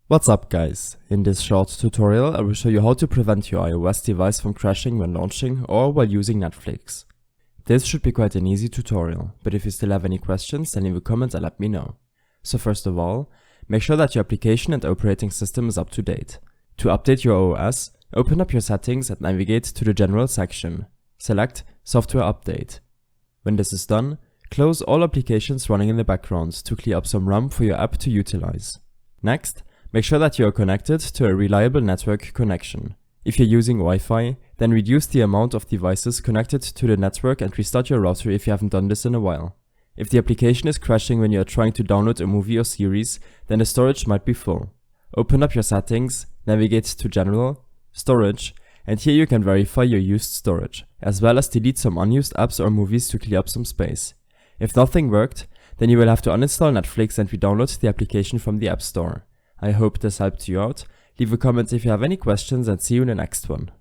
What's up guys, in this short tutorial I will show you how to prevent your iOS device from crashing when launching or while using Netflix. This should be quite an easy tutorial, but if you still have any questions then leave a comment and let me know. So first of all, make sure that your application and operating system is up to date. To update your OS, open up your settings and navigate to the General section. Select Software Update. When this is done, close all applications running in the background to clear up some RAM for your app to utilize. Next, make sure that you are connected to a reliable network connection. If you're using Wi-Fi, then reduce the amount of devices connected to the network and restart your router if you haven't done this in a while. If the application is crashing when you are trying to download a movie or series, then the storage might be full. Open up your settings, navigate to General, Storage, and here you can verify your used storage, as well as delete some unused apps or movies to clear up some space. If nothing worked, then you will have to uninstall Netflix and re-download the application from the App Store. I hope this helped you out. Leave a comment if you have any questions and see you in the next one.